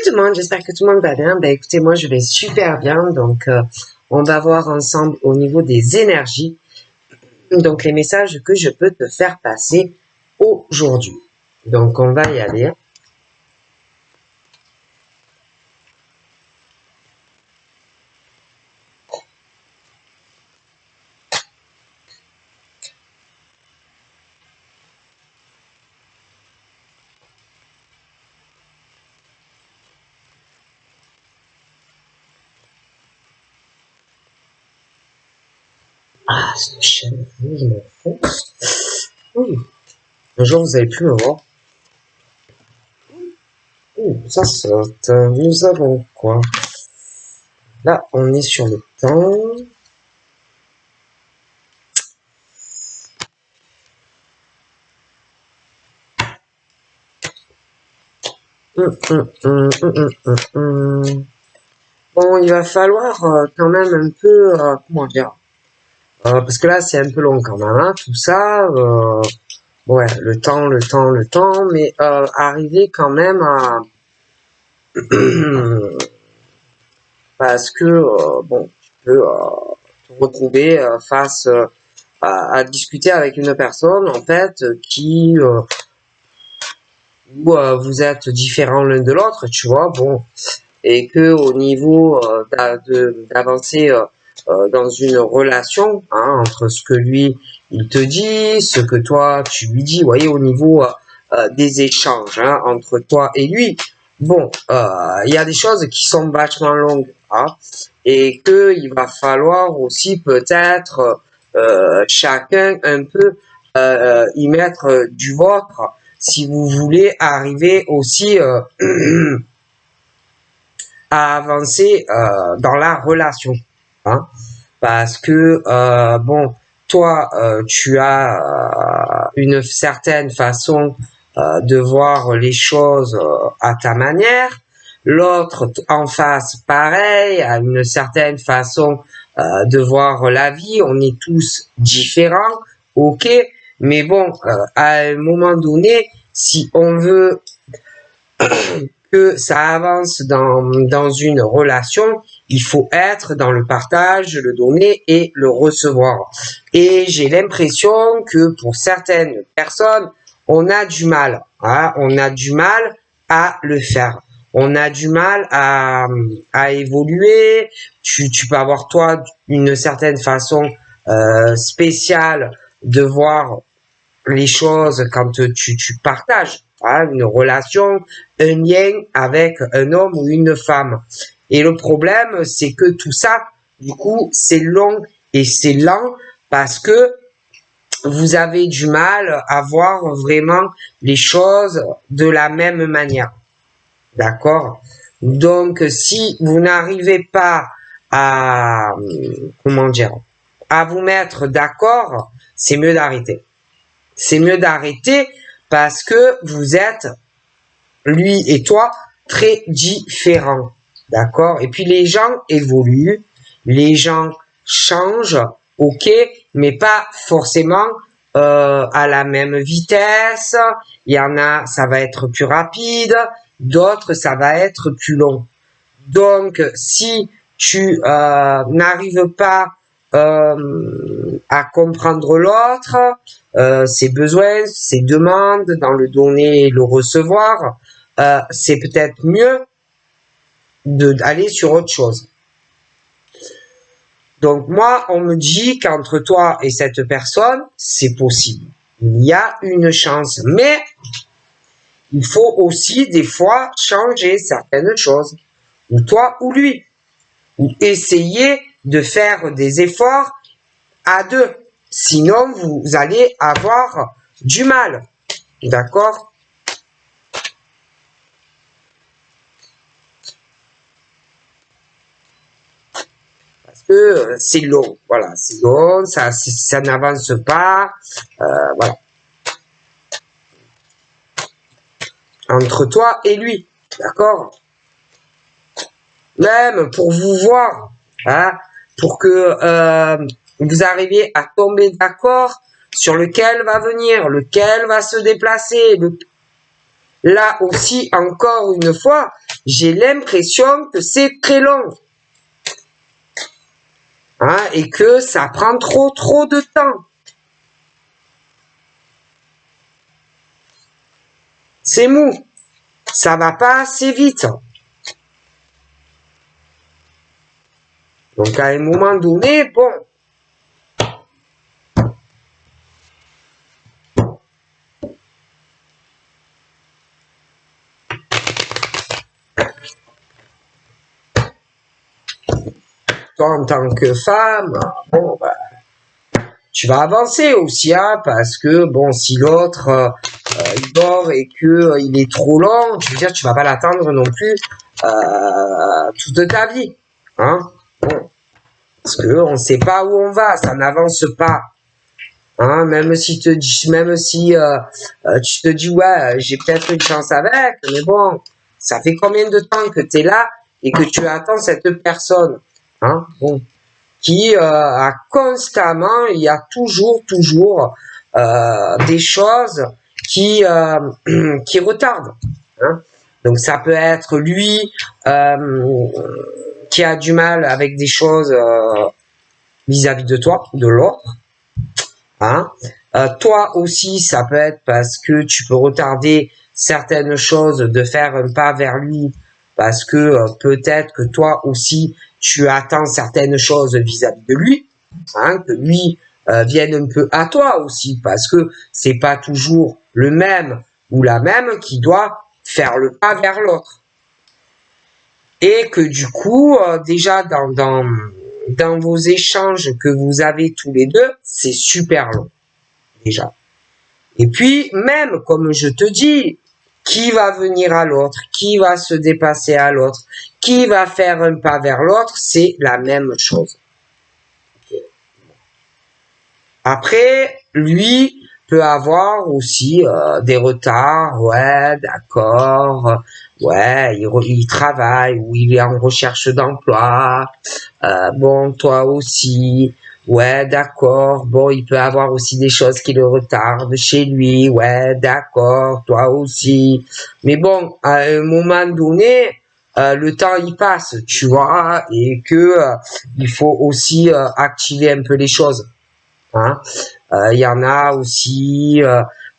tout le monde, j'espère que tout le monde va bien. Ben écoutez, moi je vais super bien, donc on va voir ensemble au niveau des énergies, donc les messages que je peux te faire passer aujourd'hui. Donc on va y aller. Ah, ce chien, il m'enfonce. Oui. Un jour vous allez plus me voir. Ça saute. Nous avons quoi? Là, on est sur le temps. Bon, il va falloir quand même un peu, comment dire, parce que là c'est un peu long quand même, hein, tout ça. Ouais, le temps, mais arriver quand même à parce que bon, tu peux te retrouver face à discuter avec une personne en fait qui où vous êtes différents l'un de l'autre, tu vois, bon, et que au niveau d'avancer dans une relation hein, entre ce que lui il te dit, ce que toi tu lui dis, vous voyez, au niveau des échanges hein, entre toi et lui. Bon, il y a des choses qui sont vachement longues hein, et que il va falloir aussi peut-être chacun un peu y mettre du vôtre si vous voulez arriver aussi à avancer dans la relation. Hein, parce que, bon, toi, tu as une certaine façon de voir les choses à ta manière. L'autre en face, pareil, a une certaine façon de voir la vie. On est tous différents, ok. Mais bon, à un moment donné, si on veut que ça avance dans une relation, il faut être dans le partage, le donner et le recevoir. Et j'ai l'impression que pour certaines personnes, on a du mal. Hein, on a du mal à le faire. On a du mal à évoluer. Tu peux avoir, toi, une certaine façon spéciale de voir les choses quand tu partages hein, une relation, un lien avec un homme ou une femme. Et le problème, c'est que tout ça, du coup, c'est long et c'est lent parce que vous avez du mal à voir vraiment les choses de la même manière. D'accord? Donc, si vous n'arrivez pas à, comment dire, à vous mettre d'accord, c'est mieux d'arrêter. C'est mieux d'arrêter parce que vous êtes, lui et toi, très différents. D'accord? Et puis les gens évoluent, les gens changent, ok, mais pas forcément à la même vitesse. Il y en a, ça va être plus rapide, d'autres, ça va être plus long. Donc, si tu n'arrives pas à comprendre l'autre, ses besoins, ses demandes, dans le donner et le recevoir, c'est peut-être mieux d'aller sur autre chose. Donc moi, on me dit qu'entre toi et cette personne, c'est possible. Il y a une chance, mais il faut aussi des fois changer certaines choses, ou toi ou lui, ou essayer de faire des efforts à deux. Sinon, vous allez avoir du mal. D'accord? Parce que c'est long. Voilà, c'est long, ça n'avance pas. Voilà. Entre toi et lui. D'accord? Même pour vous voir. Hein, pour que vous arriviez à tomber d'accord sur lequel va venir, lequel va se déplacer, Là aussi, encore une fois, j'ai l'impression que c'est très long. Hein, et que ça prend trop de temps. C'est mou. Ça va pas assez vite. Donc, à un moment donné, bon. Toi, en tant que femme, bon, bah, tu vas avancer aussi, hein, parce que, bon, si l'autre, il dort et que il est trop long, je veux dire, tu vas pas l'attendre non plus toute ta vie. Hein, bon. Parce que on sait pas où on va, ça n'avance pas. Hein, même si tu te dis ouais, j'ai peut-être une chance avec, mais bon, ça fait combien de temps que tu es là et que tu attends cette personne, hein, bon, qui a constamment, il y a toujours des choses qui qui retardent. Hein. Donc ça peut être lui qui a du mal avec des choses vis-à-vis de toi, de l'autre. Hein. Toi aussi, ça peut être parce que tu peux retarder certaines choses de faire un pas vers lui, parce que peut-être que toi aussi, tu attends certaines choses vis-à-vis de lui, hein, que lui vienne un peu à toi aussi, parce que c'est pas toujours le même ou la même qui doit faire le pas vers l'autre. Et que du coup, déjà dans vos échanges que vous avez tous les deux, c'est super long. Déjà. Et puis, même, comme je te dis, qui va venir à l'autre, qui va se dépasser à l'autre, qui va faire un pas vers l'autre, c'est la même chose. Après, lui peut avoir aussi des retards, ouais, d'accord, ouais, il travaille ou il est en recherche d'emploi, bon, toi aussi, ouais, d'accord, bon, il peut avoir aussi des choses qui le retardent chez lui, ouais, d'accord, toi aussi, mais bon, à un moment donné, le temps il passe, tu vois, et que il faut aussi activer un peu les choses. Hein. Il y en a aussi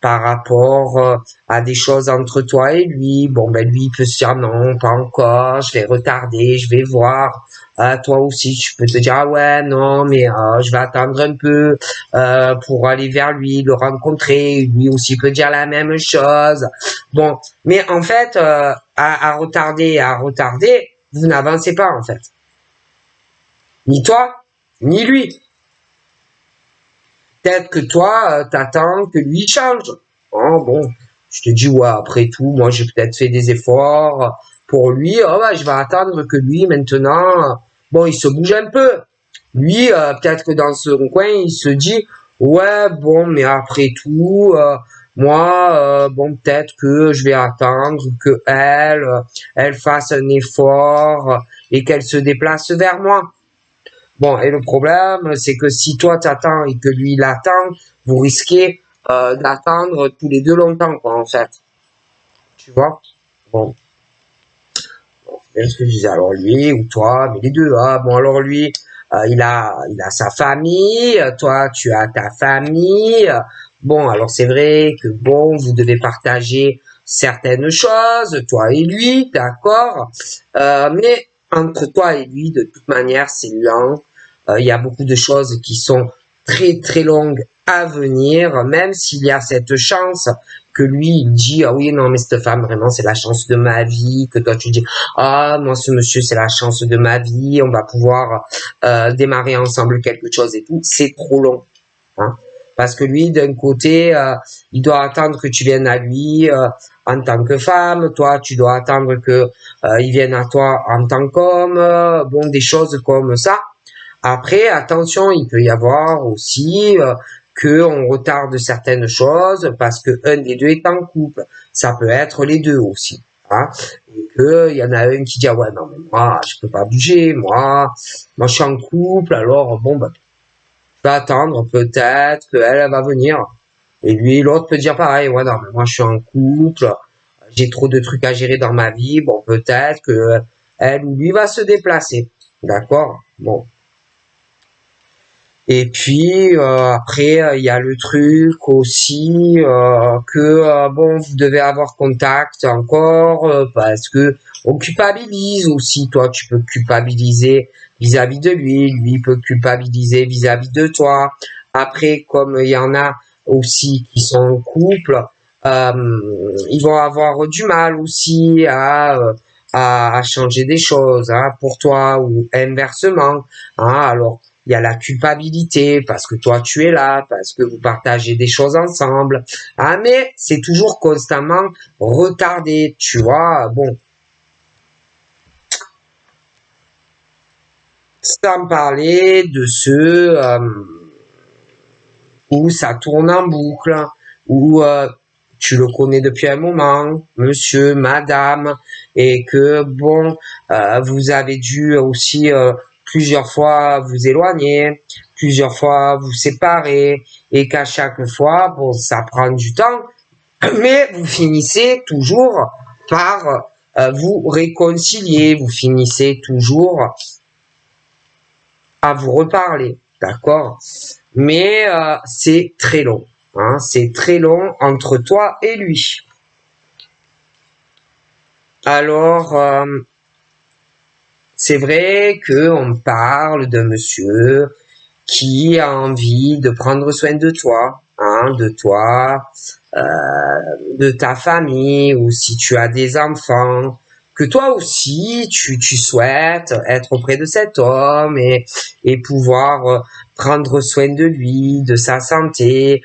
par rapport à des choses entre toi et lui. Bon, ben lui, il peut se dire non, pas encore, je vais retarder, je vais voir. Toi aussi, tu peux te dire ah ouais, non, mais je vais attendre un peu pour aller vers lui, le rencontrer. Lui aussi peut dire la même chose. Bon, mais en fait, à retarder, vous n'avancez pas en fait. Ni toi, ni lui. Peut-être que toi, t'attends que lui change. Oh, bon, je te dis, ouais, après tout, moi, j'ai peut-être fait des efforts pour lui. Oh, ouais, je vais attendre que lui, maintenant, bon, il se bouge un peu. Lui, peut-être que dans son coin, il se dit, ouais, bon, mais après tout, moi, bon, peut-être que je vais attendre que elle fasse un effort et qu'elle se déplace vers moi. Bon, et le problème, c'est que si toi t'attends et que lui il attend, vous risquez d'attendre tous les deux longtemps, quoi, en fait. Tu vois? Bon, c'est ce que je disais. Alors lui ou toi, mais les deux. Ah, bon, alors lui, il a sa famille. Toi, tu as ta famille. Bon, alors c'est vrai que bon, vous devez partager certaines choses, toi et lui, d'accord. Mais entre toi et lui, de toute manière, c'est lent. Il y a beaucoup de choses qui sont très longues à venir, même s'il y a cette chance que lui, il dit, ah oui, non, mais cette femme, vraiment, c'est la chance de ma vie, que toi, tu dis, ah, moi, ce monsieur, c'est la chance de ma vie, on va pouvoir démarrer ensemble quelque chose et tout, c'est trop long. Hein. Parce que lui, d'un côté, il doit attendre que tu viennes à lui en tant que femme, toi, tu dois attendre que il vienne à toi en tant qu'homme, bon, des choses comme ça. Après, attention, il peut y avoir aussi que on retarde certaines choses parce que un des deux est en couple. Ça peut être les deux aussi. Hein, et que il y en a un qui dit ah ouais non mais moi je peux pas bouger, moi je suis en couple alors bon bah je vais attendre peut-être qu'elle elle va venir. Et lui l'autre peut dire pareil ouais non mais moi je suis en couple, j'ai trop de trucs à gérer dans ma vie. Bon, peut-être que elle ou lui va se déplacer. D'accord? Bon. Et puis après, il y a le truc aussi que bon, vous devez avoir contact encore parce que on culpabilise aussi. Toi, tu peux culpabiliser vis-à-vis de lui, lui peut culpabiliser vis-à-vis de toi. Après, comme il y en a aussi qui sont en couple, ils vont avoir du mal aussi à changer des choses hein, pour toi ou inversement. Hein, alors il y a la culpabilité parce que toi tu es là, parce que vous partagez des choses ensemble. Ah, mais c'est toujours constamment retardé, tu vois. Bon, sans parler de ceux où ça tourne en boucle, où tu le connais depuis un moment, monsieur, madame, et que bon, vous avez dû aussi plusieurs fois vous éloigner, plusieurs fois vous séparer, et qu'à chaque fois, bon, ça prend du temps, mais vous finissez toujours par vous réconcilier, vous finissez toujours à vous reparler, d'accord? Mais c'est très long, hein, c'est très long entre toi et lui. Alors, c'est vrai que on parle de monsieur qui a envie de prendre soin de toi, hein, de toi, de ta famille, ou si tu as des enfants, que toi aussi tu souhaites être auprès de cet homme et pouvoir prendre soin de lui, de sa santé,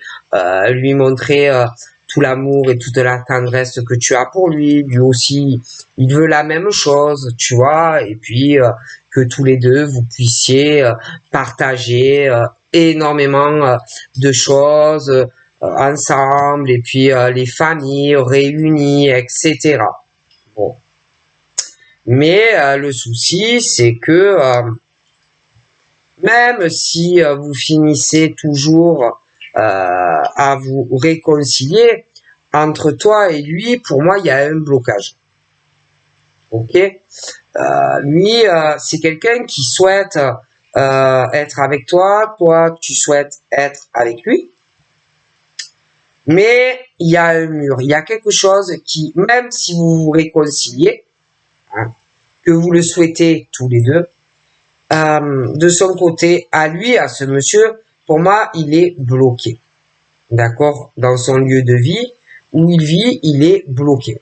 lui montrer tout l'amour et toute la tendresse que tu as pour lui. Lui aussi, il veut la même chose, tu vois, et puis que tous les deux vous puissiez partager énormément de choses ensemble et puis les familles réunies, etc. Bon. Mais le souci, c'est que même si vous finissez toujours à vous réconcilier, entre toi et lui, pour moi, il y a un blocage. Ok? Lui, c'est quelqu'un qui souhaite être avec toi, toi, tu souhaites être avec lui. Mais il y a un mur, il y a quelque chose qui, même si vous vous réconciliez, hein, que vous le souhaitez tous les deux, de son côté, à lui, à ce monsieur, pour moi, il est bloqué. D'accord? Dans son lieu de vie, où il vit, il est bloqué.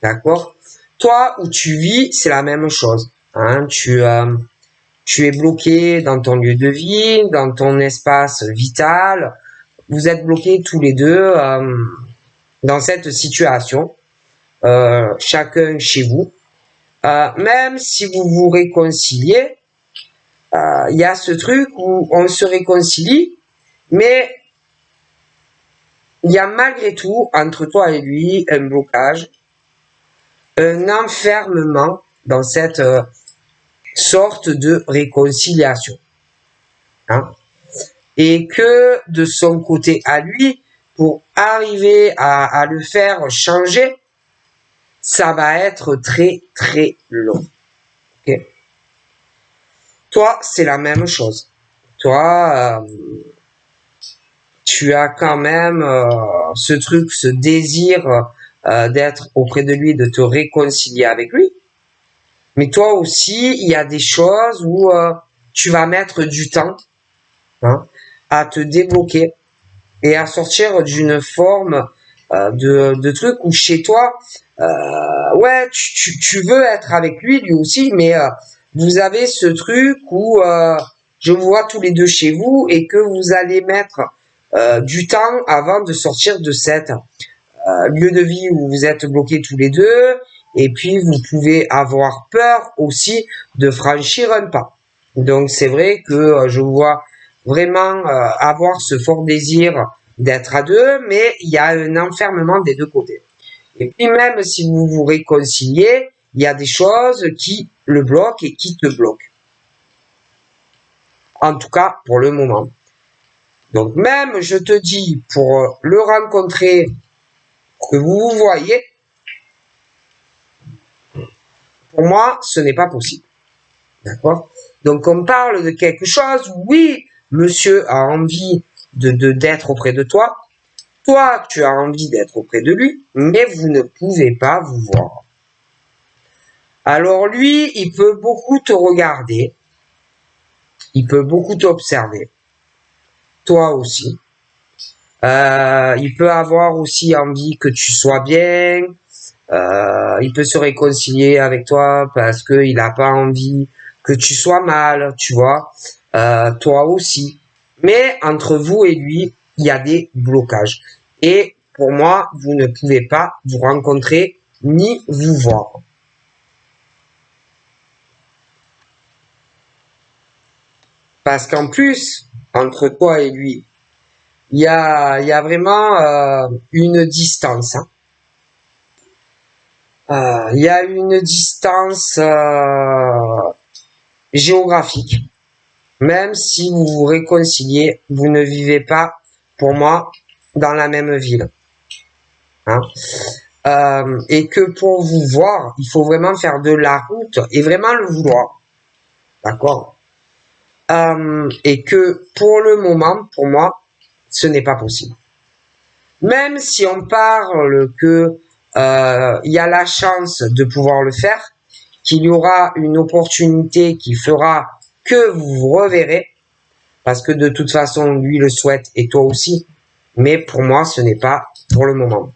D'accord? Toi, où tu vis, c'est la même chose. Hein, tu es bloqué dans ton lieu de vie, dans ton espace vital. Vous êtes bloqués tous les deux dans cette situation, chacun chez vous. Même si vous vous réconciliez, il y a ce truc où on se réconcilie, mais il y a malgré tout, entre toi et lui, un blocage, un enfermement dans cette sorte de réconciliation. Hein? Et que de son côté à lui, pour arriver à le faire changer, ça va être très très long. Okay? Toi, c'est la même chose. Toi, tu as quand même ce truc, ce désir d'être auprès de lui, de te réconcilier avec lui. Mais toi aussi, il y a des choses où tu vas mettre du temps hein, à te débloquer et à sortir d'une forme de truc où chez toi, ouais, tu veux être avec lui, lui aussi, mais vous avez ce truc où je vous vois tous les deux chez vous et que vous allez mettre du temps avant de sortir de cet lieu de vie où vous êtes bloqués tous les deux. Et puis, vous pouvez avoir peur aussi de franchir un pas. Donc, c'est vrai que je vois vraiment avoir ce fort désir d'être à deux, mais il y a un enfermement des deux côtés. Et puis, même si vous vous réconciliez, il y a des choses qui le bloquent et qui te bloquent. En tout cas, pour le moment. Donc, même, je te dis, pour le rencontrer, que vous vous voyez, Pour moi, ce n'est pas possible. D'accord? Donc, on parle de quelque chose, oui, monsieur a envie d'être auprès de toi. Toi, tu as envie d'être auprès de lui, mais vous ne pouvez pas vous voir. Alors lui, il peut beaucoup te regarder. Il peut beaucoup t'observer. Toi aussi. Il peut avoir aussi envie que tu sois bien. Il peut se réconcilier avec toi parce qu'il n'a pas envie que tu sois mal, tu vois. Toi aussi. Mais entre vous et lui, il y a des blocages. Et pour moi, vous ne pouvez pas vous rencontrer ni vous voir. Parce qu'en plus, entre toi et lui, il y a vraiment une distance. Hein. Il y a une distance géographique. Même si vous vous réconciliez, vous ne vivez pas, pour moi, dans la même ville. Hein. Et que pour vous voir, il faut vraiment faire de la route et vraiment le vouloir. D'accord? Et que pour le moment, pour moi, ce n'est pas possible. Même si on parle que il y a la chance de pouvoir le faire, qu'il y aura une opportunité qui fera que vous vous reverrez, parce que de toute façon, lui le souhaite et toi aussi, mais pour moi, ce n'est pas pour le moment.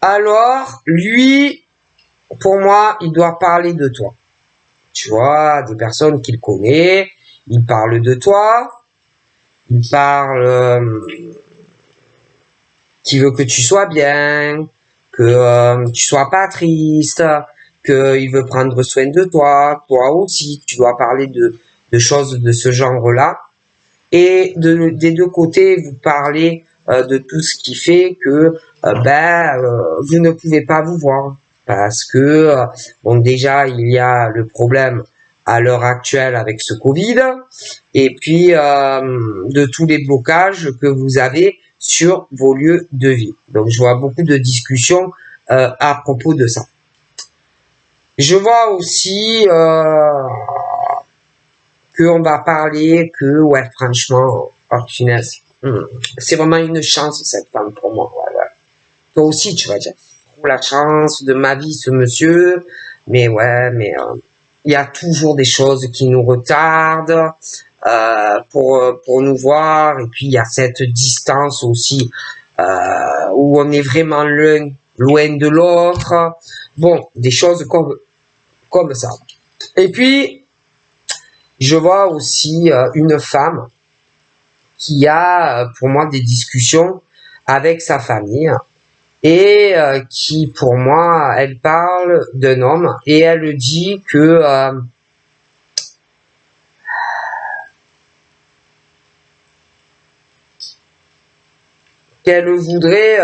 Alors, lui, pour moi, il doit parler de toi. Tu vois, des personnes qu'il connaît, il parle de toi, il parle qui veut que tu sois bien, que tu sois pas triste, qu'il veut prendre soin de toi, toi aussi, tu dois parler de choses de ce genre-là. Et des deux côtés, vous parlez de tout ce qui fait que vous ne pouvez pas vous voir. Parce que, bon, déjà, il y a le problème à l'heure actuelle avec ce Covid, et puis de tous les blocages que vous avez sur vos lieux de vie. Donc, je vois beaucoup de discussions à propos de ça. Je vois aussi qu'on va parler que, ouais, franchement, oh, punaise, c'est vraiment une chance, cette femme, pour moi. Ouais, ouais. Toi aussi, tu vas dire, oh, la chance de ma vie, ce monsieur, mais ouais, mais il y a toujours des choses qui nous retardent pour nous voir, et puis il y a cette distance aussi où on est vraiment loin de l'autre. Bon, des choses comme ça. Et puis, je vois aussi une femme qui a, pour moi, des discussions avec sa famille et qui, pour moi, elle parle d'un homme et elle dit que qu'elle voudrait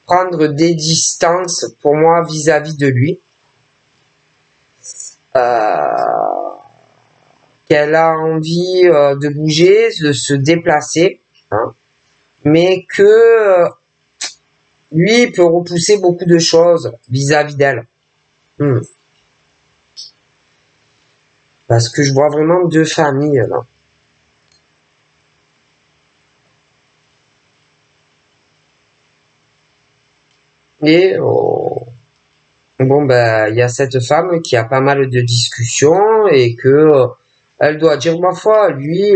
prendre des distances, pour moi, vis-à-vis de lui. Qu'elle a envie de bouger, de se déplacer, hein, mais que lui peut repousser beaucoup de choses vis-à-vis d'elle. Parce que je vois vraiment deux familles là. Et bon ben il y a cette femme qui a pas mal de discussions et que elle doit dire ma foi, lui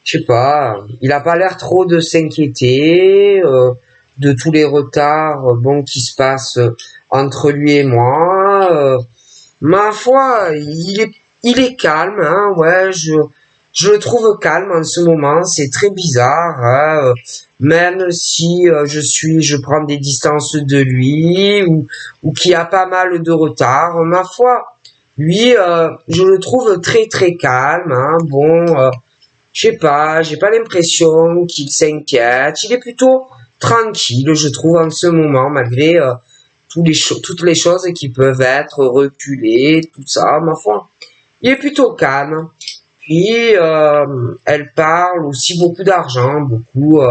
je sais pas, il a pas l'air trop de s'inquiéter de tous les retards bon qui se passent entre lui et moi. Ma foi, il est calme, hein, ouais, je le trouve calme en ce moment, c'est très bizarre, hein, même si je prends des distances de lui ou qu'il y a pas mal de retard, ma foi, lui, je le trouve très très calme, hein, bon, je sais pas, j'ai pas l'impression qu'il s'inquiète, il est plutôt tranquille, je trouve en ce moment, malgré toutes les choses qui peuvent être reculées, tout ça, ma foi. Il est plutôt calme. Puis, elle parle aussi beaucoup d'argent, beaucoup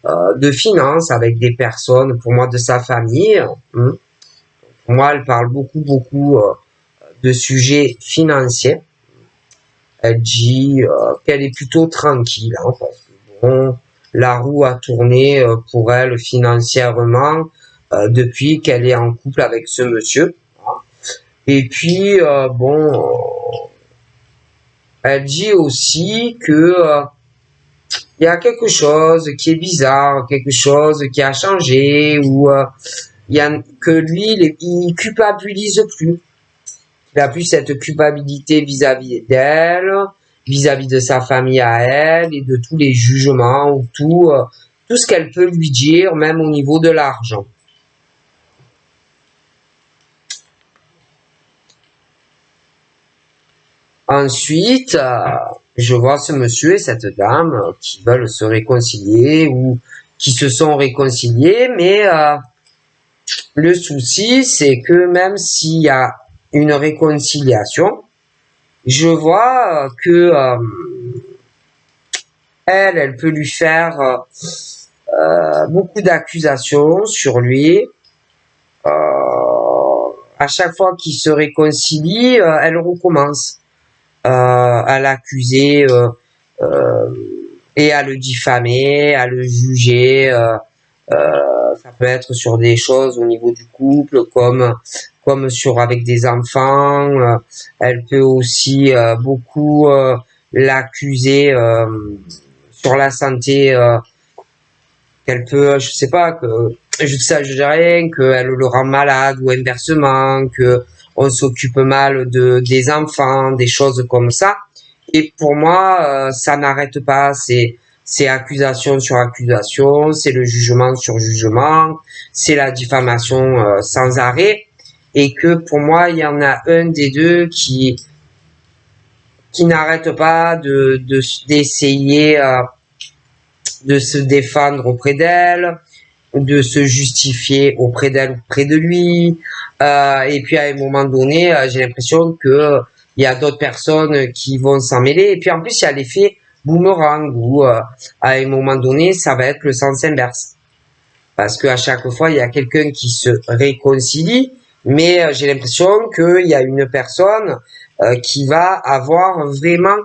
de finances avec des personnes, pour moi, de sa famille. Pour moi, elle parle beaucoup de sujets financiers. Elle dit qu'elle est plutôt tranquille, hein, parce que bon, la roue a tourné pour elle financièrement depuis qu'elle est en couple avec ce monsieur. Et puis, bon, elle dit aussi que il y a quelque chose qui est bizarre, quelque chose qui a changé, ou que lui, il culpabilise plus. Il a plus cette culpabilité vis-à-vis d'elle, vis-à-vis de sa famille à elle, et de tous les jugements, ou tout ce qu'elle peut lui dire, même au niveau de l'argent. Ensuite, je vois ce monsieur et cette dame qui veulent se réconcilier ou qui se sont réconciliés, mais le souci, c'est que même s'il y a une réconciliation, je vois que elle peut lui faire beaucoup d'accusations sur lui. À chaque fois qu'il se réconcilie, elle recommence à l'accuser et à le diffamer, à le juger. Ça peut être sur des choses au niveau du couple, comme sur avec des enfants. Elle peut aussi beaucoup l'accuser sur la santé. Qu'elle peut, je sais pas, que je sais rien, qu'elle le rend malade ou inversement, que on s'occupe mal des enfants, des choses comme ça. Et pour moi, ça n'arrête pas. C'est accusation sur accusation, c'est le jugement sur jugement, c'est la diffamation sans arrêt. Et que pour moi, il y en a un des deux qui n'arrête pas d'essayer de se défendre auprès d'elle, de se justifier auprès d'elle ou près de lui. Et puis à un moment donné, j'ai l'impression que il y a d'autres personnes qui vont s'en mêler. Et puis en plus, il y a l'effet boomerang où à un moment donné, ça va être le sens inverse. Parce qu'à chaque fois, il y a quelqu'un qui se réconcilie, mais j'ai l'impression qu'il y a une personne qui va avoir vraiment,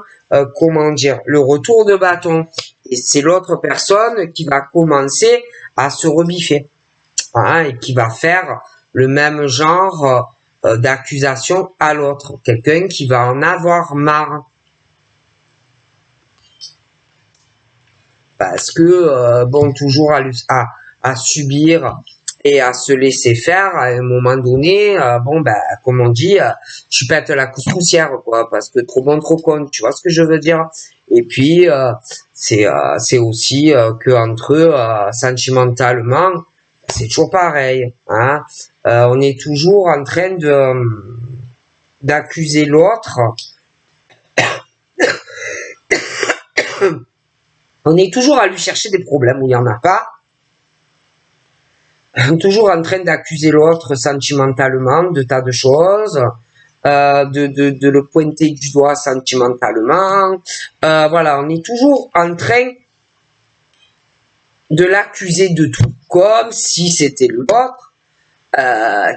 comment dire, le retour de bâton. Et c'est l'autre personne qui va commencer à se rebiffer. Hein, et qui va faire le même genre d'accusation à l'autre. Quelqu'un qui va en avoir marre. Parce que, bon, toujours à subir et à se laisser faire, à un moment donné, bon, ben, comme on dit, tu pètes la couscoussière, quoi, parce que trop bon, trop con, tu vois ce que je veux dire? Et puis, c'est aussi que entre eux, sentimentalement, c'est toujours pareil, hein. On est toujours en train d'accuser l'autre. On est toujours à lui chercher des problèmes où il n'y en a pas. Toujours en train d'accuser l'autre sentimentalement de tas de choses, de le pointer du doigt sentimentalement. Voilà, on est toujours en train de l'accuser de tout, comme si c'était l'autre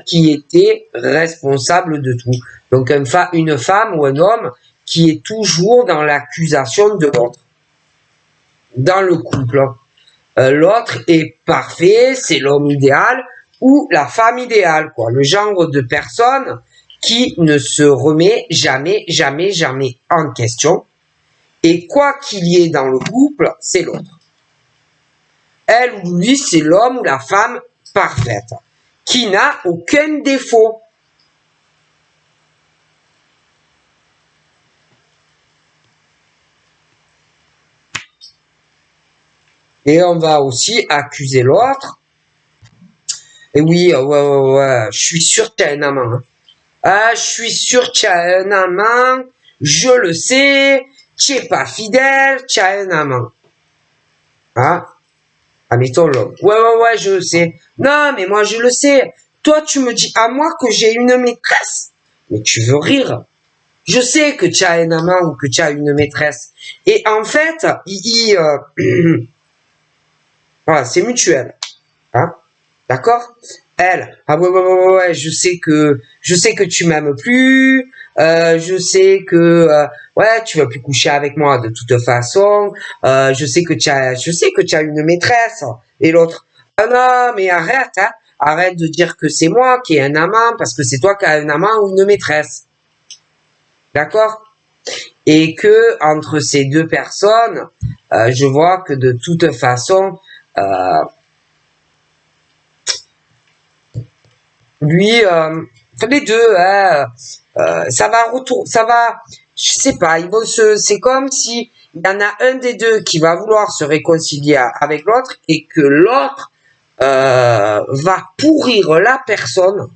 qui était responsable de tout. Donc une femme ou un homme qui est toujours dans l'accusation de l'autre, dans le couple. L'autre est parfait, c'est l'homme idéal ou la femme idéale, quoi. Le genre de personne qui ne se remet jamais en question. Et quoi qu'il y ait dans le couple, c'est l'autre. Elle ou lui, c'est l'homme ou la femme parfaite, qui n'a aucun défaut. Et on va aussi accuser l'autre. Et oui, ouais, je suis sûr que tu as un amant. Hein. Ah, je suis sûr que tu as un amant, je le sais, tu n'es pas fidèle, tu as un amant. Ah, admettons l'homme. Ouais, je le sais. Non, mais moi je le sais. Toi, tu me dis à moi que j'ai une maîtresse. Mais tu veux rire. Je sais que tu as un amant ou que tu as une maîtresse. Et en fait, Voilà, c'est mutuel. Hein? D'accord? Elle, ah ouais, je sais que tu m'aimes plus, je sais que ouais, tu vas plus coucher avec moi de toute façon, je sais que tu as une maîtresse. Et l'autre, ah non, mais arrête, hein, arrête de dire que c'est moi qui ai un amant parce que c'est toi qui as un amant ou une maîtresse. D'accord? Et que entre ces deux personnes, je vois que de toute façon, euh, lui, les deux, hein, ça va, je sais pas, c'est comme si il y en a un des deux qui va vouloir se réconcilier avec l'autre et que l'autre va pourrir la personne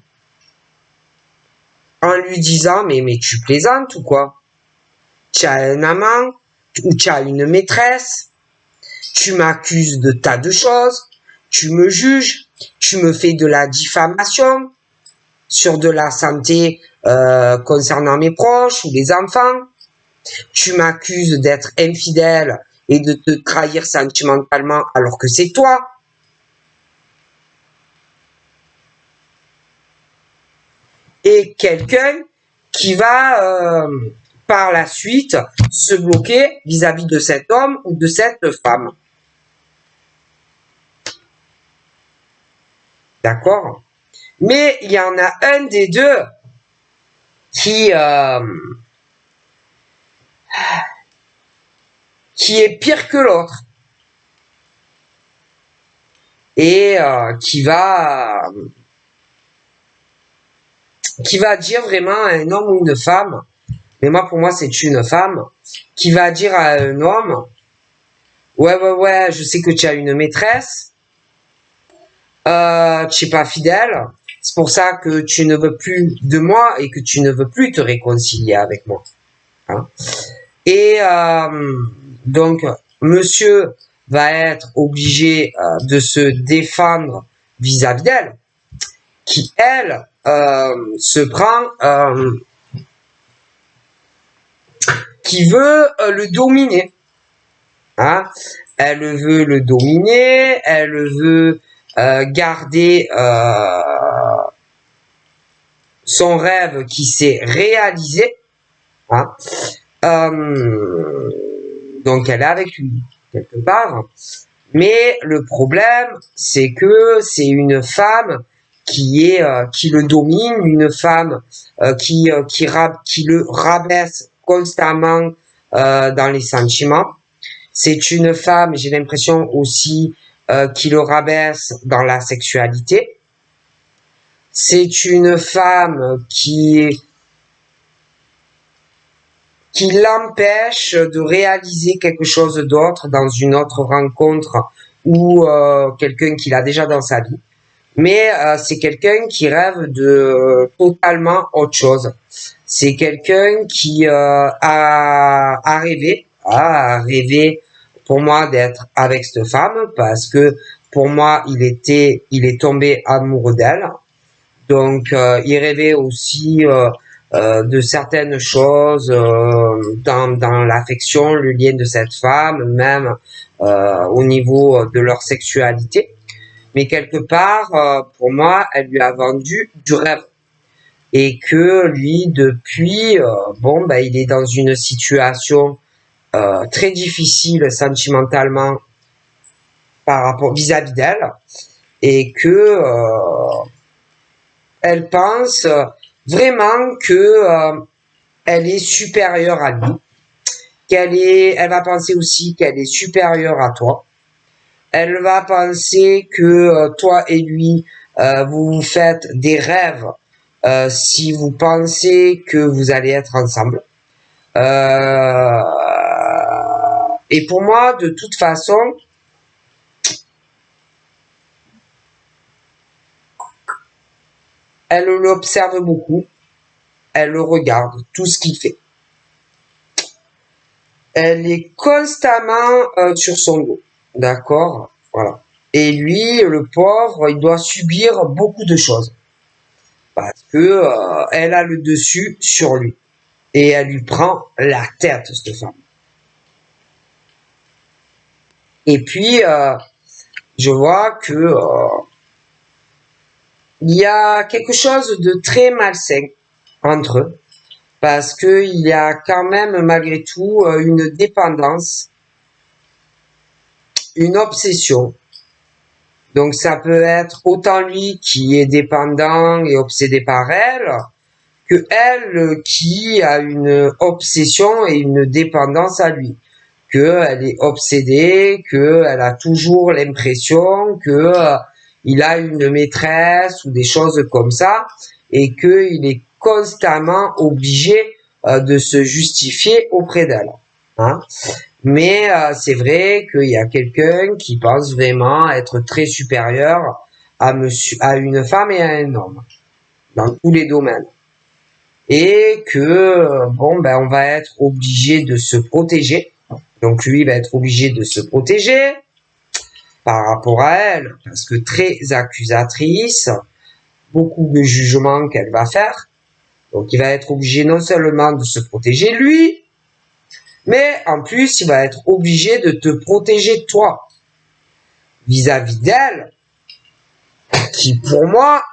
en lui disant mais tu plaisantes ou quoi? Tu as un amant ou tu as une maîtresse, tu m'accuses de tas de choses, tu me juges, tu me fais de la diffamation sur de la santé concernant mes proches ou les enfants. Tu m'accuses d'être infidèle et de te trahir sentimentalement alors que c'est toi. Et quelqu'un qui va par la suite se bloquer vis-à-vis de cet homme ou de cette femme. D'accord? Mais il y en a un des deux qui est pire que l'autre et qui va dire vraiment à un homme ou une femme, mais moi pour moi c'est une femme, qui va dire à un homme, ouais, je sais que tu as une maîtresse, tu n'es pas fidèle, c'est pour ça que tu ne veux plus de moi et que tu ne veux plus te réconcilier avec moi. Hein? Et donc, monsieur va être obligé de se défendre vis-à-vis d'elle, qui, elle, se prend, qui veut le dominer. Hein? Elle veut le dominer, elle veut garder son rêve qui s'est réalisé. Hein? Donc elle est avec lui quelque part. Mais le problème, c'est que c'est une femme qui le domine, une femme qui le rabaisse constamment dans les sentiments. C'est une femme, j'ai l'impression aussi, qui le rabaisse dans la sexualité. C'est une femme qui l'empêche de réaliser quelque chose d'autre dans une autre rencontre ou quelqu'un qu'il a déjà dans sa vie. Mais c'est quelqu'un qui rêve de totalement autre chose. C'est quelqu'un qui a rêvé pour moi d'être avec cette femme parce que pour moi il est tombé amoureux d'elle. Donc il rêvait aussi de certaines choses dans l'affection, le lien de cette femme, même au niveau de leur sexualité. Mais quelque part, pour moi, elle lui a vendu du rêve. Et que lui, depuis, il est dans une situation très difficile sentimentalement par rapport vis-à-vis d'elle. Et que elle pense vraiment que elle est supérieure à lui. Elle va penser aussi qu'elle est supérieure à toi. Elle va penser que toi et lui, vous vous faites des rêves si vous pensez que vous allez être ensemble. Et pour moi, de toute façon, elle l'observe beaucoup. Elle le regarde, tout ce qu'il fait. Elle est constamment sur son dos. D'accord? Voilà. Et lui, le pauvre, il doit subir beaucoup de choses. Parce que elle a le dessus sur lui. Et elle lui prend la tête, cette femme. Et puis, je vois que il y a quelque chose de très malsain entre eux, parce que il y a quand même malgré tout une dépendance, une obsession. Donc ça peut être autant lui qui est dépendant et obsédé par elle, que elle qui a une obsession et une dépendance à lui. Qu'elle est obsédée, qu'elle a toujours l'impression que il a une maîtresse ou des choses comme ça, et qu'il est constamment obligé de se justifier auprès d'elle. Hein. Mais c'est vrai qu'il y a quelqu'un qui pense vraiment être très supérieur à une femme et à un homme, dans tous les domaines. Et que, bon, ben, on va être obligé de se protéger. Donc lui va être obligé de se protéger par rapport à elle, parce que très accusatrice, beaucoup de jugements qu'elle va faire. Donc il va être obligé non seulement de se protéger lui, mais en plus il va être obligé de te protéger toi vis-à-vis d'elle, qui pour moi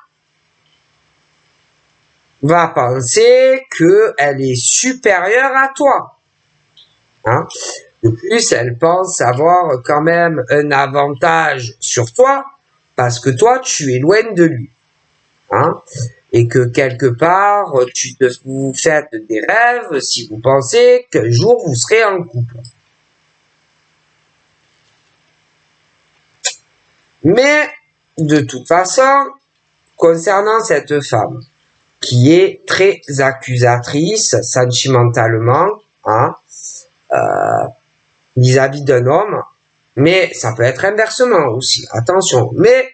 va penser qu'elle est supérieure à toi. Hein. De plus, elle pense avoir quand même un avantage sur toi, parce que toi, tu es loin de lui. Hein. Et que quelque part, vous faites des rêves si vous pensez qu'un jour vous serez en couple. Mais, de toute façon, concernant cette femme, qui est très accusatrice sentimentalement, hein, vis-à-vis d'un homme, mais ça peut être inversement aussi, attention. Mais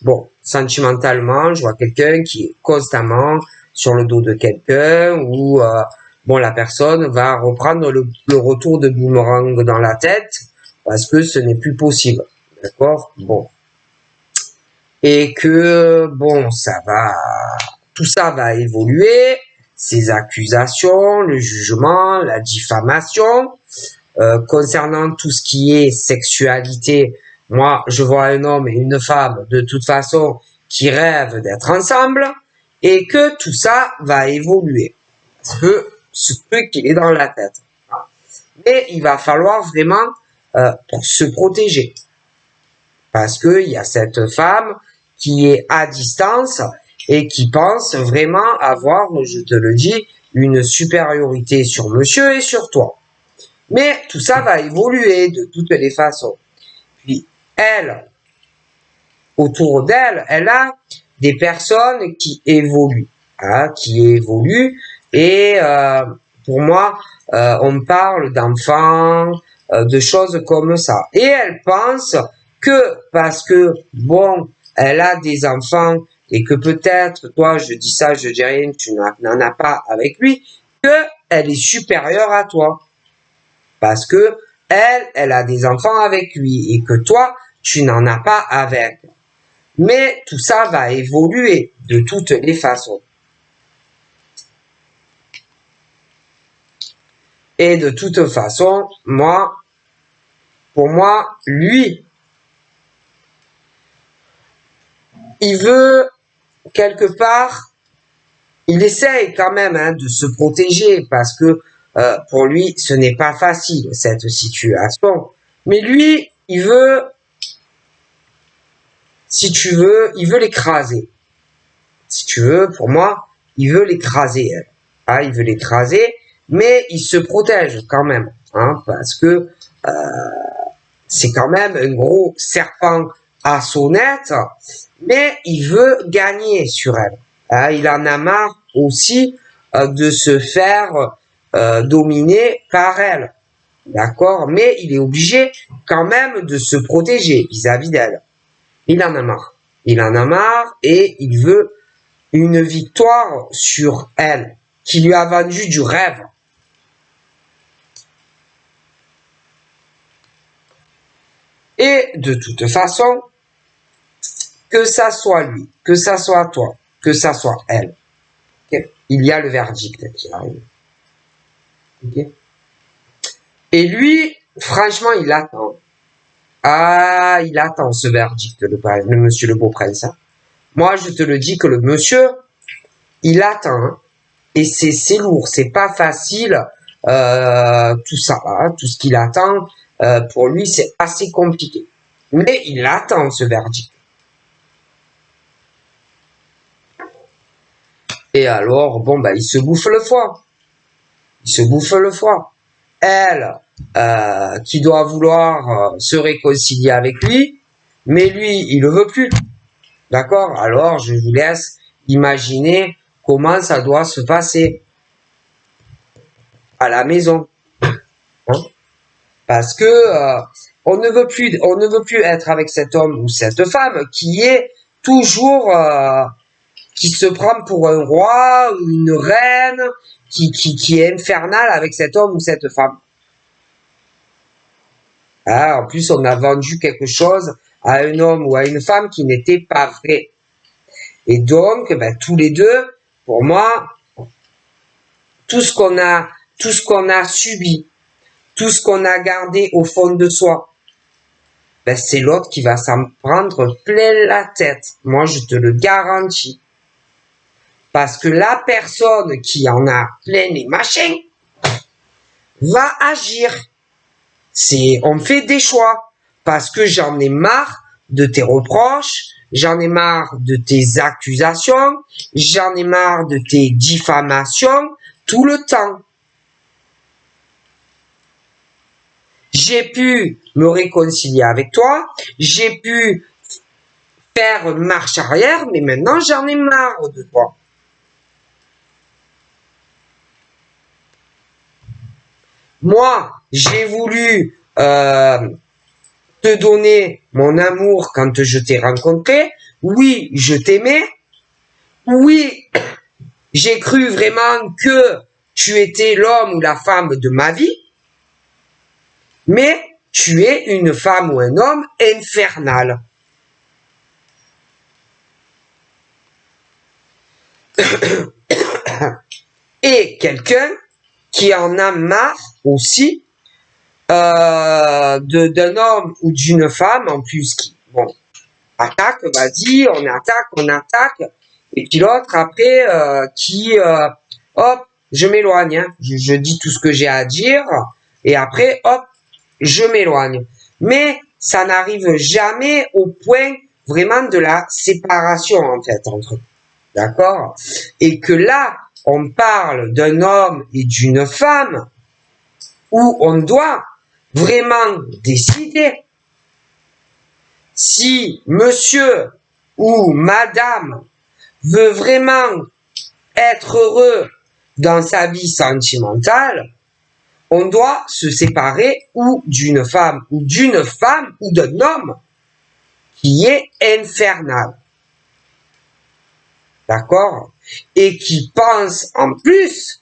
bon, sentimentalement, je vois quelqu'un qui est constamment sur le dos de quelqu'un, ou bon, la personne va reprendre le retour de boomerang dans la tête, parce que ce n'est plus possible, d'accord? Bon. Et que, bon, tout ça va évoluer, ces accusations, le jugement, la diffamation. Concernant tout ce qui est sexualité, moi, je vois un homme et une femme, de toute façon, qui rêvent d'être ensemble, et que tout ça va évoluer. Parce que ce truc, il est dans la tête. Mais il va falloir vraiment se protéger. Parce qu'il y a cette femme qui est à distance et qui pense vraiment avoir, je te le dis, une supériorité sur monsieur et sur toi. Mais tout ça va évoluer de toutes les façons. Puis elle, autour d'elle, elle a des personnes qui évoluent, hein, et pour moi, on parle d'enfants, de choses comme ça. Et elle pense que parce que, bon, elle a des enfants et que peut-être, toi, je dis ça, je dis rien, tu n'en as pas avec lui, que elle est supérieure à toi. Parce que elle a des enfants avec lui et que toi, tu n'en as pas avec. Mais tout ça va évoluer de toutes les façons. Et de toute façon, pour moi, lui, il veut quelque part, il essaye quand même de se protéger parce que pour lui, ce n'est pas facile cette situation. Mais lui, il veut, si tu veux, il veut l'écraser. Si tu veux, pour moi, il veut l'écraser. Ah, il veut l'écraser, mais il se protège quand même, hein, parce que c'est quand même un gros serpent à sonnette, mais il veut gagner sur elle. Hein, il en a marre aussi de se faire dominer par elle. D'accord? Mais il est obligé quand même de se protéger vis-à-vis d'elle. Il en a marre. Il en a marre et il veut une victoire sur elle, qui lui a vendu du rêve. Et de toute façon, que ça soit lui, que ça soit toi, que ça soit elle, okay, il y a le verdict qui arrive. Okay. Et lui, franchement, il attend. Ah, il attend ce verdict, le monsieur le beau prince. Hein. Moi, je te le dis que le monsieur, il attend. Hein. Et c'est lourd, c'est pas facile. Tout ça, hein, tout ce qu'il attend, pour lui, c'est assez compliqué. Mais il attend ce verdict. Et alors, bon, bah, il se bouffe le foie. Il se bouffe le foie. Elle, qui doit vouloir se réconcilier avec lui, mais lui, il le veut plus. D'accord? Alors, je vous laisse imaginer comment ça doit se passer à la maison. Hein? Parce que on ne veut plus être avec cet homme ou cette femme qui est toujours qui se prend pour un roi ou une reine, qui est infernal avec cet homme ou cette femme. Ah, en plus, on a vendu quelque chose à un homme ou à une femme qui n'était pas vrai. Et donc, ben, tous les deux, pour moi, tout ce qu'on a subi, tout ce qu'on a gardé au fond de soi, ben, c'est l'autre qui va s'en prendre plein la tête. Moi, je te le garantis. Parce que la personne qui en a plein les machins va agir. On fait des choix. Parce que j'en ai marre de tes reproches, j'en ai marre de tes accusations, j'en ai marre de tes diffamations tout le temps. J'ai pu me réconcilier avec toi, j'ai pu faire marche arrière, mais maintenant j'en ai marre de toi. Moi, j'ai voulu te donner mon amour quand je t'ai rencontré. Oui, je t'aimais. Oui, j'ai cru vraiment que tu étais l'homme ou la femme de ma vie. Mais tu es une femme ou un homme infernal. Et quelqu'un qui en a marre aussi d'un homme ou d'une femme en plus qui, bon, attaque, vas-y, on attaque, et puis l'autre après qui, hop, je m'éloigne, hein, je dis tout ce que j'ai à dire, et après, hop, je m'éloigne. Mais ça n'arrive jamais au point vraiment de la séparation en fait entre eux, d'accord? Et que là, on parle d'un homme et d'une femme où on doit vraiment décider si monsieur ou madame veut vraiment être heureux dans sa vie sentimentale, on doit se séparer ou d'une femme ou d'un homme qui est infernal. D'accord? Et qui pense en plus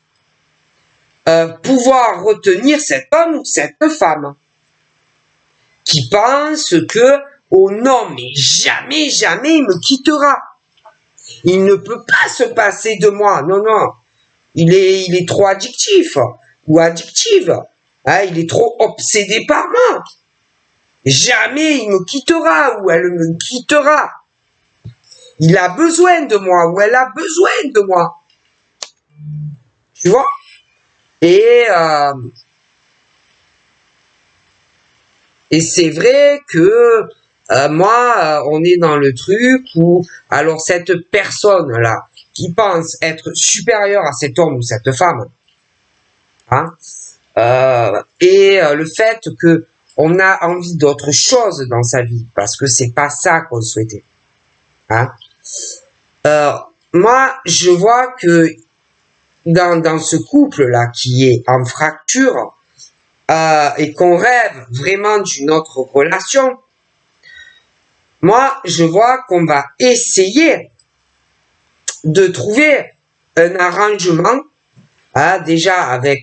pouvoir retenir cet homme ou cette femme. Qui pense que, oh non, mais jamais, jamais il me quittera. Il ne peut pas se passer de moi. Non, non. Il est trop addictif ou addictive. Hein, il est trop obsédé par moi. Jamais il me quittera ou elle me quittera. Il a besoin de moi ou elle a besoin de moi. Tu vois? Et c'est vrai que moi, on est dans le truc où, alors cette personne-là, qui pense être supérieure à cet homme ou cette femme, hein, et le fait que on a envie d'autre chose dans sa vie, parce que c'est pas ça qu'on souhaitait. Hein. Moi, je vois que dans ce couple-là qui est en fracture, et qu'on rêve vraiment d'une autre relation, moi, je vois qu'on va essayer de trouver un arrangement, hein, déjà avec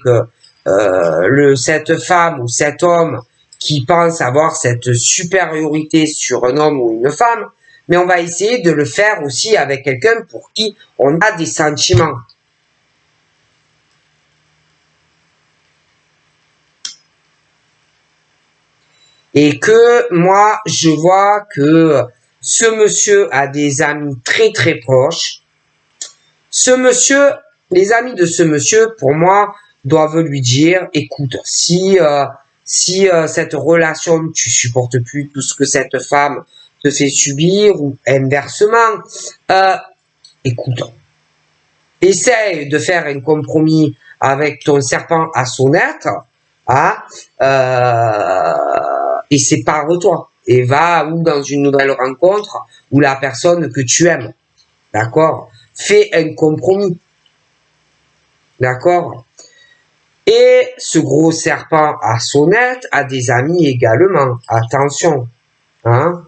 cette femme ou cet homme qui pense avoir cette supériorité sur un homme ou une femme, mais on va essayer de le faire aussi avec quelqu'un pour qui on a des sentiments. Et que moi, je vois que ce monsieur a des amis très très proches. Ce monsieur, les amis de ce monsieur, pour moi, doivent lui dire, écoute, si cette relation, tu supportes plus tout ce que cette femme te fait subir, ou inversement, écoute, essaye de faire un compromis avec ton serpent à sonnette, hein, et sépare-toi. Et va ou dans une nouvelle rencontre, ou la personne que tu aimes. D'accord? Fais un compromis. D'accord? Et ce gros serpent à sonnette a des amis également. Attention. Hein?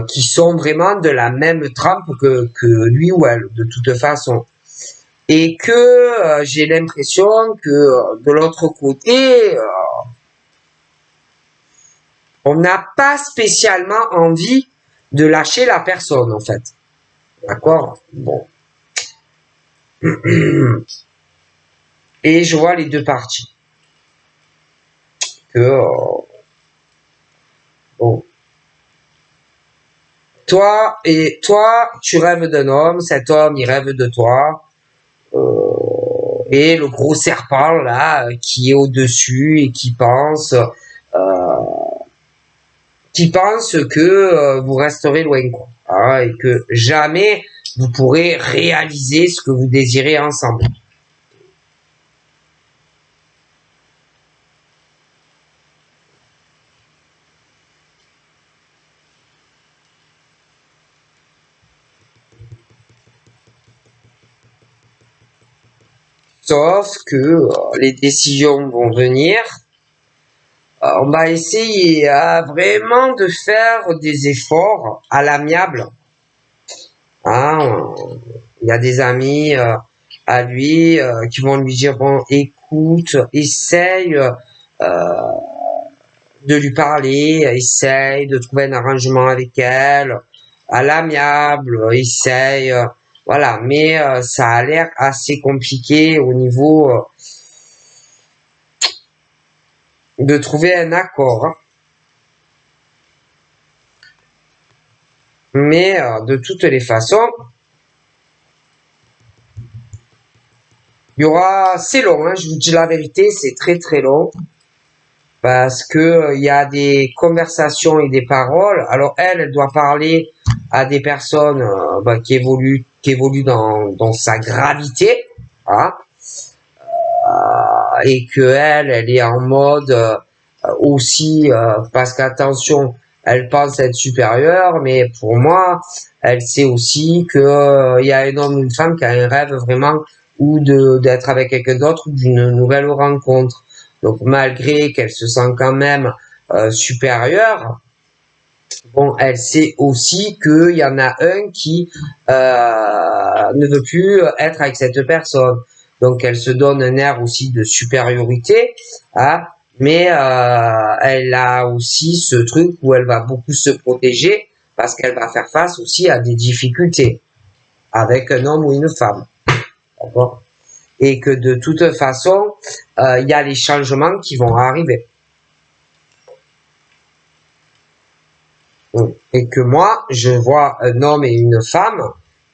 Qui sont vraiment de la même trempe que lui ou elle, de toute façon. Et que j'ai l'impression que de l'autre côté, on n'a pas spécialement envie de lâcher la personne, en fait. D'accord? Bon. Et je vois les deux parties. Que, bon. Toi, tu rêves d'un homme, cet homme, il rêve de toi. Et le gros serpent, là, qui est au-dessus et qui pense que vous resterez loin, quoi. Hein, et que jamais vous pourrez réaliser ce que vous désirez ensemble. Sauf que les décisions vont venir. On va essayer vraiment de faire des efforts à l'amiable. Hein, il y a des amis à lui qui vont lui dire, bon, écoute, essaye de lui parler, essaye de trouver un arrangement avec elle, à l'amiable, essaye, voilà, mais ça a l'air assez compliqué au niveau de trouver un accord. Hein. Mais de toutes les façons, il y aura, c'est long, hein, je vous dis la vérité, c'est très très long. Parce que il y a des conversations et des paroles. Alors elle doit parler à des personnes qui évoluent dans sa gravité, hein, et que elle est en mode aussi parce qu'attention, elle pense être supérieure, mais pour moi, elle sait aussi que il y a un homme ou une femme qui a un rêve vraiment ou d'être avec quelqu'un d'autre ou d'une nouvelle rencontre. Donc malgré qu'elle se sent quand même supérieure, bon, elle sait aussi qu'il y en a un qui ne veut plus être avec cette personne. Donc elle se donne un air aussi de supériorité, hein, mais elle a aussi ce truc où elle va beaucoup se protéger parce qu'elle va faire face aussi à des difficultés avec un homme ou une femme. D'accord? Et que de toute façon, il y a les changements qui vont arriver. Et que moi, je vois un homme et une femme,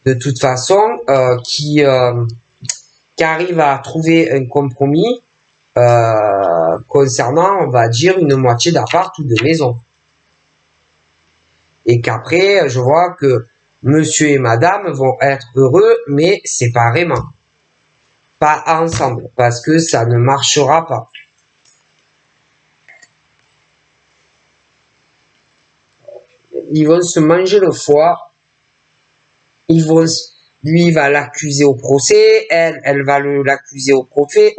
de toute façon, qui arrivent à trouver un compromis concernant, on va dire, une moitié d'appart ou de maison. Et qu'après, je vois que monsieur et madame vont être heureux, mais séparément. Pas ensemble, parce que ça ne marchera pas. Ils vont se manger le foie. Lui va l'accuser au procès, elle va l'accuser au procès,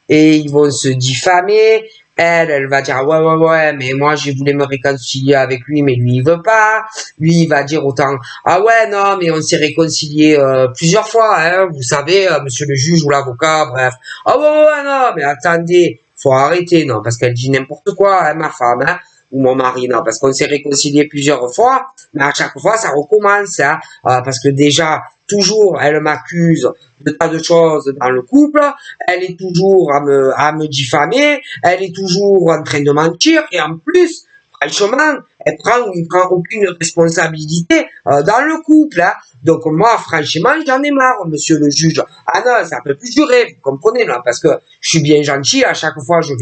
et ils vont se diffamer. Elle va dire ouais, mais moi j'ai voulu me réconcilier avec lui, mais lui il veut pas. Lui il va dire autant ah ouais non mais on s'est réconcilié plusieurs fois, hein, vous savez, monsieur le juge ou l'avocat, bref. Ah ouais non mais attendez, faut arrêter non parce qu'elle dit n'importe quoi, hein, ma femme, hein, ou mon mari non parce qu'on s'est réconcilié plusieurs fois, mais à chaque fois ça recommence, hein, parce que déjà toujours, elle m'accuse de tas de choses dans le couple, elle est toujours à me diffamer, elle est toujours en train de mentir, et en plus, franchement, elle ne prend aucune responsabilité dans le couple. Hein. Donc moi, franchement, j'en ai marre, monsieur le juge. Ah non, ça peut plus durer, vous comprenez, là, parce que je suis bien gentil, à chaque fois je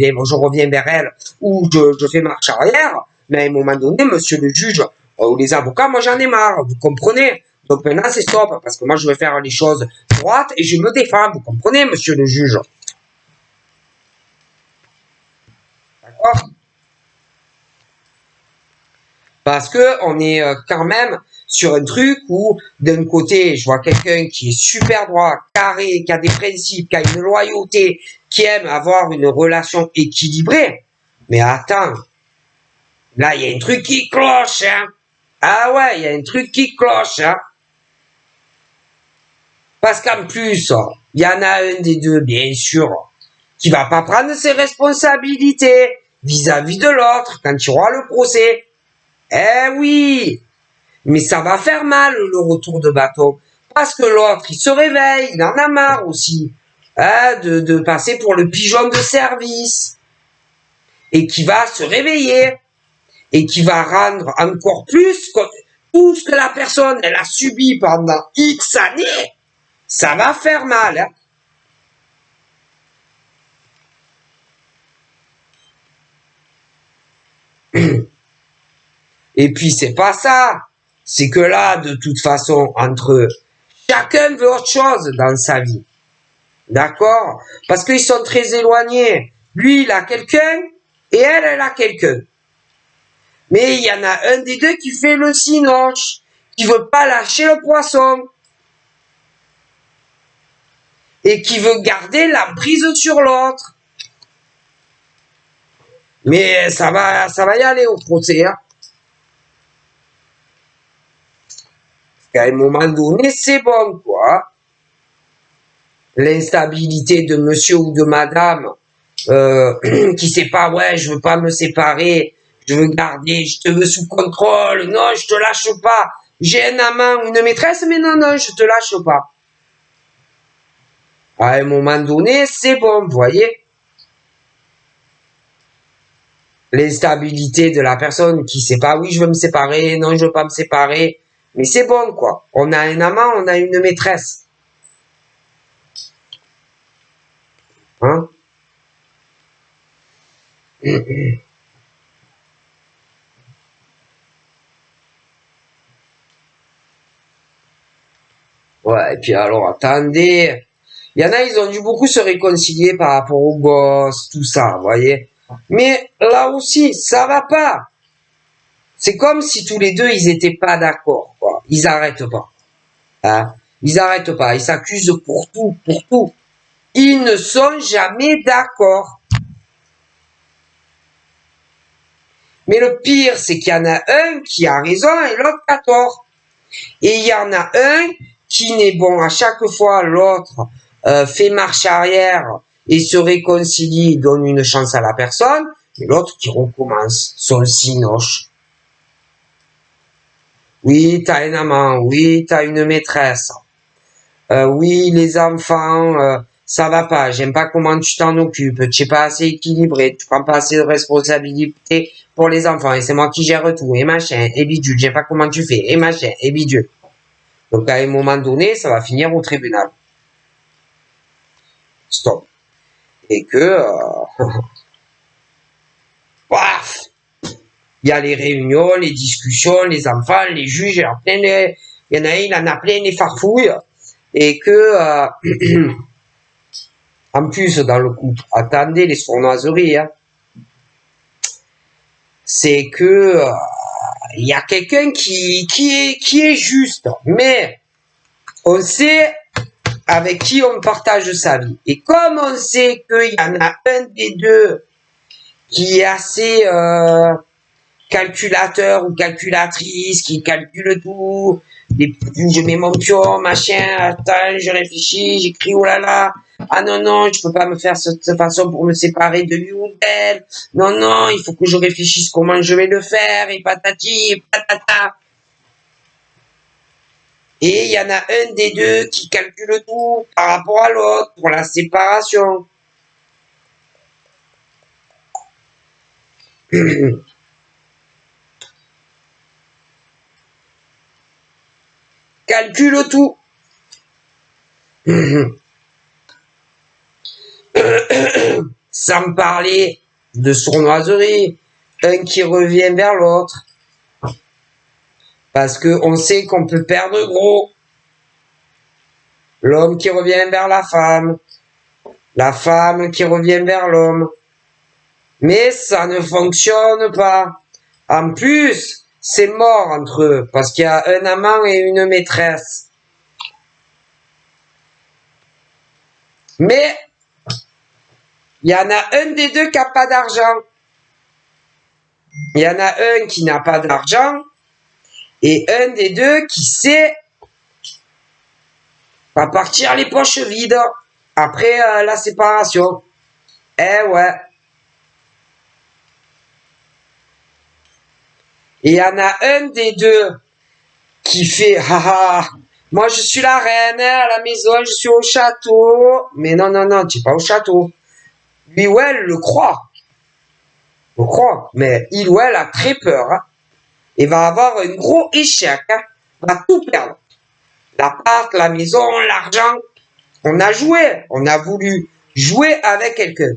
reviens vers elle, ou je fais marche arrière, mais à un moment donné, monsieur le juge, ou les avocats, moi j'en ai marre, vous comprenez. Donc maintenant c'est stop, parce que moi je veux faire les choses droites et je me défends, vous comprenez, monsieur le juge. D'accord? Parce que on est quand même sur un truc où, d'un côté, je vois quelqu'un qui est super droit, carré, qui a des principes, qui a une loyauté, qui aime avoir une relation équilibrée. Mais attends, là, il y a un truc qui cloche, hein. Ah ouais, il y a un truc qui cloche, hein. Parce qu'en plus, il y en a un des deux, bien sûr, qui va pas prendre ses responsabilités vis-à-vis de l'autre quand il y aura le procès. Eh oui, mais ça va faire mal le retour de bâton. Parce que l'autre, il se réveille, il en a marre aussi hein, de passer pour le pigeon de service. Et qui va se réveiller. Et qui va rendre encore plus tout ce que la personne elle a subi pendant X années. Ça va faire mal. Hein. Et puis c'est pas ça. C'est que là, de toute façon, entre eux, chacun veut autre chose dans sa vie. D'accord? Parce qu'ils sont très éloignés. Lui, il a quelqu'un et elle a quelqu'un. Mais il y en a un des deux qui fait le cinoche, qui veut pas lâcher le poisson. Et qui veut garder l'emprise sur l'autre. Mais ça va y aller au procès. Hein. À un moment donné, c'est bon, quoi. L'instabilité de monsieur ou de madame qui sait pas, ouais, je veux pas me séparer, je veux garder, je te veux sous contrôle, non, je te lâche pas. J'ai un amant ou une maîtresse, mais non, je te lâche pas. À un moment donné, c'est bon, vous voyez. L'instabilité de la personne qui sait pas, oui, je veux me séparer, non, je veux pas me séparer. Mais c'est bon, quoi. On a un amant, on a une maîtresse. Hein? Ouais, et puis alors, attendez. Il y en a, ils ont dû beaucoup se réconcilier par rapport aux gosses, tout ça, vous voyez. Mais là aussi, ça va pas. C'est comme si tous les deux, ils étaient pas d'accord, quoi. Ils arrêtent pas. Hein? Ils arrêtent pas. Ils s'accusent pour tout, pour tout. Ils ne sont jamais d'accord. Mais le pire, c'est qu'il y en a un qui a raison et l'autre a tort. Et il y en a un qui n'est bon. À chaque fois, l'autre fait marche arrière et se réconcilie, donne une chance à la personne. Et l'autre qui recommence son cinoche. Oui, t'as un amant. Oui, t'as une maîtresse. Oui, les enfants, ça va pas. J'aime pas comment tu t'en occupes. Tu es pas assez équilibré. Tu prends pas assez de responsabilité pour les enfants. Et c'est moi qui gère tout. Et machin. Et bidule. J'aime pas comment tu fais. Et machin. Et bidule. Donc, à un moment donné, ça va finir au tribunal. Stop. Et que, paf, il y a les réunions, les discussions, les enfants, les juges, il y en a, il en a plein les farfouilles. Et que, en plus, dans le couple, attendez les sournoiseries, hein. C'est que, il y a quelqu'un qui est juste, mais on sait avec qui on partage sa vie. Et comme on sait qu'il y en a un des deux qui est assez calculateur ou calculatrice, qui calcule tout, je mets mon pion, machin, attends, je réfléchis, j'écris, oh là là, ah non, je peux pas me faire cette façon pour me séparer de lui ou d'elle, non, il faut que je réfléchisse comment je vais le faire, et patati, et patata. Et il y en a un des deux qui calcule tout par rapport à l'autre pour la séparation. Calcule tout. Sans parler de sournoiserie, un qui revient vers l'autre. Parce que on sait qu'on peut perdre gros. L'homme qui revient vers la femme qui revient vers l'homme. Mais ça ne fonctionne pas. En plus, c'est mort entre eux, parce qu'il y a un amant et une maîtresse. Mais, il y en a un des deux qui n'a pas d'argent. Il y en a un qui n'a pas d'argent, et un des deux qui sait va partir les poches vides après la séparation. Eh ouais. Et il y en a un des deux qui fait haha, moi je suis la reine à la maison, je suis au château. Mais non, non, non, tu n'es pas au château. Lui ou elle le croit. Le croit. Mais il ou elle a très peur. Hein. Et va avoir un gros échec. Hein. Va tout perdre. L'appart, la maison, l'argent. On a joué. On a voulu jouer avec quelqu'un.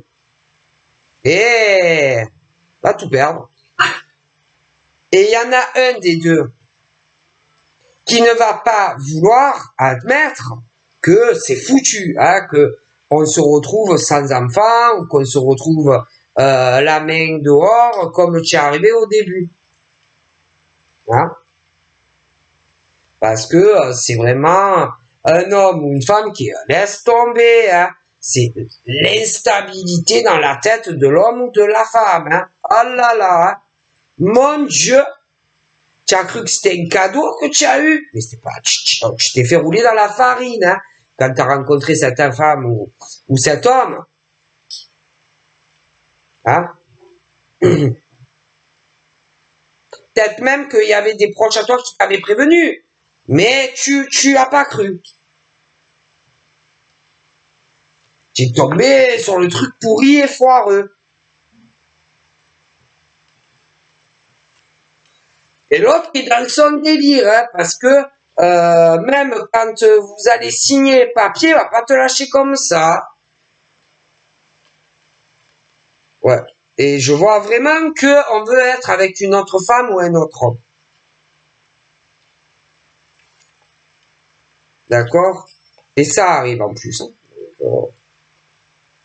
Et va tout perdre. Et il y en a un des deux qui ne va pas vouloir admettre que c'est foutu, hein, que on se retrouve sans enfant ou qu'on se retrouve la main dehors comme tu es arrivé au début. Hein? Parce que c'est vraiment un homme ou une femme qui laisse tomber. Hein? C'est l'instabilité dans la tête de l'homme ou de la femme. Hein? Oh là là, hein? Mon Dieu, tu as cru que c'était un cadeau que tu as eu, mais c'était pas. Tu t'es fait rouler dans la farine hein, quand tu as rencontré cette femme ou cet homme. Hein? Peut-être même qu'il y avait des proches à toi qui t'avaient prévenu, mais tu as pas cru. Tu es tombé sur le truc pourri et foireux. Et l'autre est dans son délire, hein, parce que même quand vous allez signer papier, il va pas te lâcher comme ça. Ouais. Et je vois vraiment que on veut être avec une autre femme ou un autre homme. D'accord? Et ça arrive en plus. Hein.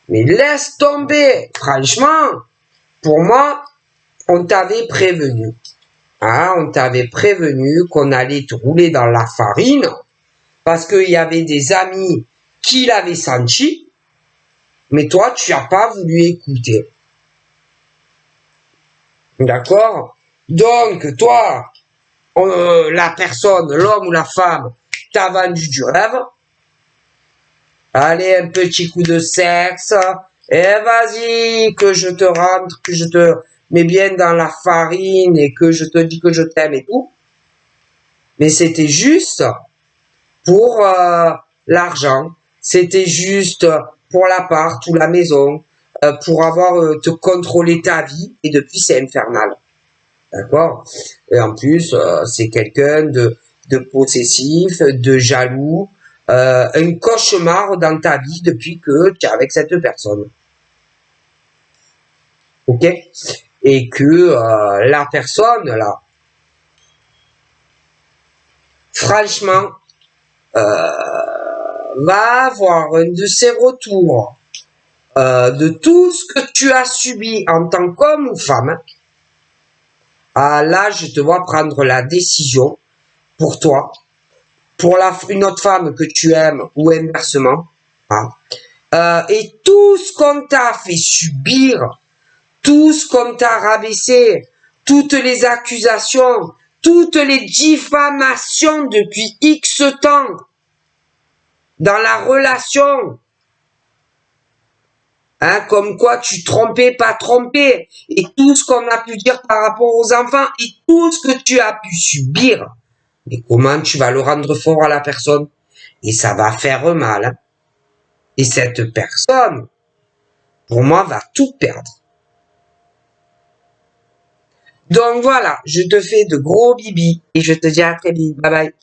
Mais laisse tomber. Franchement, pour moi, on t'avait prévenu. Hein, on t'avait prévenu qu'on allait te rouler dans la farine parce qu'il y avait des amis qui l'avaient senti, mais toi, tu n'as pas voulu écouter. D'accord? Donc, toi, la personne, l'homme ou la femme, t'a vendu du rêve. Allez, un petit coup de sexe. Et vas-y, que je te rentre, que je te mets bien dans la farine et que je te dis que je t'aime et tout. Mais c'était juste pour l'argent. C'était juste pour l'appart ou la maison. Pour avoir te contrôler ta vie. Et depuis, c'est infernal. D'accord? Et en plus, c'est quelqu'un de possessif, de jaloux, un cauchemar dans ta vie depuis que tu es avec cette personne. Ok? Et que la personne, là, franchement, va avoir un de ses retours de tout ce que tu as subi en tant qu'homme ou femme. Là, je te vois prendre la décision pour toi, pour une autre femme que tu aimes ou inversement. Hein. Et tout ce qu'on t'a fait subir, tout ce qu'on t'a rabaissé, toutes les accusations, toutes les diffamations depuis X temps dans la relation, hein, comme quoi tu trompais, pas trompé, et tout ce qu'on a pu dire par rapport aux enfants, et tout ce que tu as pu subir, Mais comment tu vas le rendre fort à la personne? Et ça va faire mal, hein. Et cette personne, pour moi, va tout perdre. Donc voilà, je te fais de gros bibis et je te dis à très vite. Bye bye.